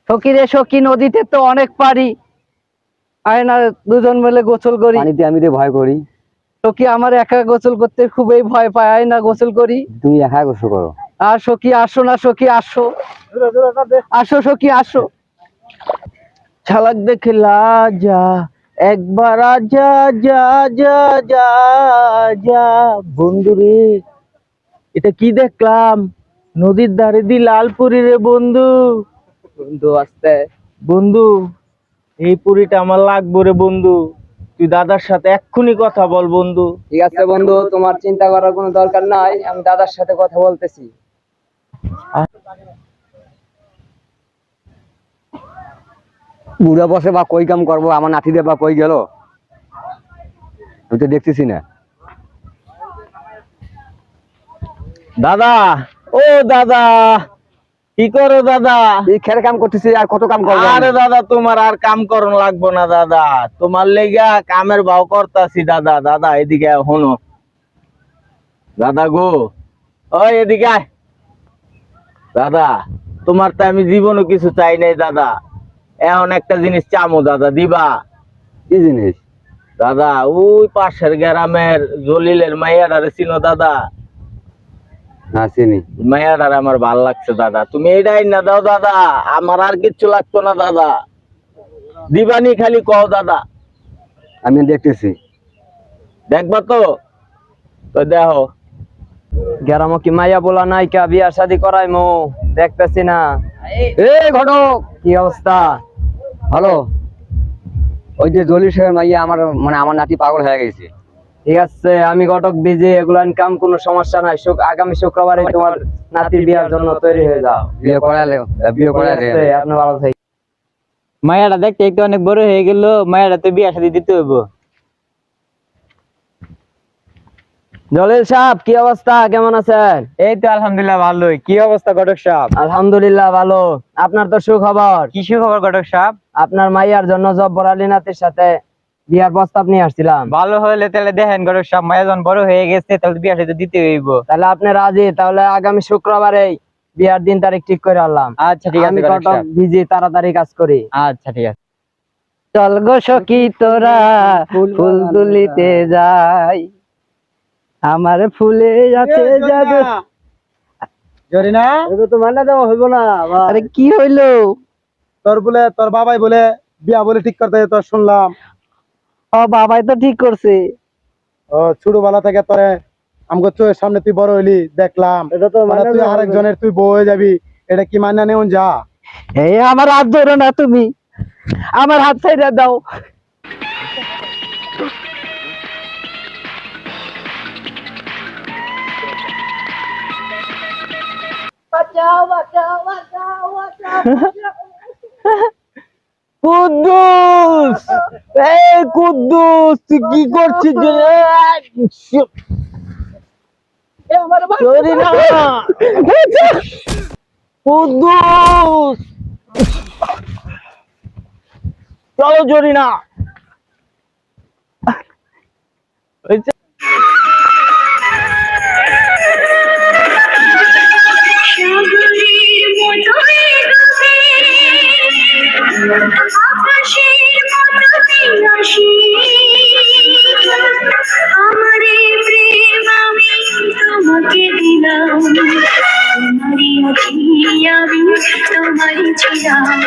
সখী রে সখী, নদীতে তো অনেক পারি, আয় না দুজন মিলে গোসল করি। পানিতে আমি তো ভয় করি। সখী আমার একা গোসল করতে খুবই ভয় পায়, আয় না গোসল করি। তুমি একা গোসল করো। আর সখী আসো না, সখী আসো, আসো সখী আসো। ঝলক দেখলা যা, একবার আজা যা যা যা যা। বন্ধুরে, এটা কি দেখলাম? নদীর ধারে দি লাল পুরী রে বন্ধু। বন্ধু আসতে, বন্ধু এই পুরীটা আমার লাগবে রে বন্ধু। তুই দাদার সাথে এক্ষুনি কথা বল বন্ধু। ঠিক আছে বন্ধু, তোমার চিন্তা করার কোনো দরকার নাই, আমি দাদার সাথে কথা বলতেছি। বুড়া বসে বা কই কাম করবো, আমার নাতিদের বা কই গেল আমি তো দেখতেছি না। দাদা, ও দাদা, কি করো দাদা? এই খের কাম করতেছি, আর কত কাম করবো? আরে দাদা, তোমার আর কাম করন লাগবো না দাদা, তোমার লেগা কামের ভাও করতাছি দাদা। দাদা এদিকে হনো, দাদা গো, ওই এদিকে আয়। দাদা, তোমার তো আমি জীবনও কিছু চাই নাই দাদা, এখন একটা জিনিস চামো দাদা, দিবা? কি জিনিস? দাদা ওই পাশের গ্রামের জলিলের মাইয়াডারে চিনো দাদা? না চিনি। মাইয়াডারে আমার ভাল লাগছে দাদা, তুমি এইটাই না দাও দাদা, আমার আর কিচ্ছু লাগতো না দাদা। দিবানি খালি কও দাদা। আমি দেখতেছি। দেখবা তো? তো দেখো। গ্রামে কি মাইয়া বলা নাই কা বিয়া শাদি করাই মো? দেখতেছি না। এই ঘটক, কি অবস্থা? ভালো? ওই যে জলিল সাহেব মাইয়া আমার মানে আমার নাতি পাগল হয়ে গেছে। ঠিক আছে, আমি ঘটক বিজি, এগুলা কাম কোনো সমস্যা নাই। আগামী শুক্রবারে তোমার নাতির বিয়ার জন্য তৈরি হয়ে যাও। বিয়ে করালে আপনি ভালো থাকেন। মায়াটা দেখতে একটু অনেক বড় হয়ে গেল, মায়াটা তো বিয়া শাদী দিতে হইব। জলিল সাহেব, কি অবস্থা, কেমন আছেন? এই তো আলহামদুলিল্লাহ ভালোই। কি অবস্থা ঘটক সাহেব? আলহামদুলিল্লাহ ভালো। আপনার তো সুখবর। কি খবর ঘটক সাহেব? আপনার মাইয়ার জন্য জব্বর আলী নাতির সাথে বিয়ার প্রস্তাব নিয়ে আসছিলাম। ভালো হলে তাহলে দেখেন ঘটক সাহেব, মায়া যখন বড় হয়ে গেছে তাহলে বিয়া শাদী দিতে হইব। তাহলে আপনি রাজি? তাহলে আগামী শুক্রবারে বিয়ার দিন তারিখ ঠিক করে আনলাম। আচ্ছা ঠিক আছে আমি ঘটক সাহেব। বিজি, তাড়াতাড়ি কাজ করি। আচ্ছা ঠিক আছে। চল গো সখী তোরা ফুল তুলিতে যাই, আমার ফুলে আছে যাবে। জরিনা, তো মানা দেওয়া হইব না। আরে কি হইলো? তোর বাবাই বলে বিয়া বলে ঠিক করতে, তোর শুনলাম। ও বাবাই তো ঠিক করছে। ও ছোটবেলা থেকে তোরে আমগো চোখের সামনে তুই বড় হইলি, দেখলাম। এটা তো মানে তুই আরেকজনের তুই বউ হয়ে যাবি, এটা কি মান্য নেউন? যা, এই আমার হাত ধরো না তুমি, আমার হাত ছাইড়া দাও। কুদ্দুস, এই কুদ্দুস, তুই কি করছিস? জরিনা, কুদ্দুস, চলো জরিনা। আকাশের মতো বিলাসী আমারে প্রেম আমি তোমাকে দিলাম, তোমারই আছি আমি, তোমারই ছিলাম।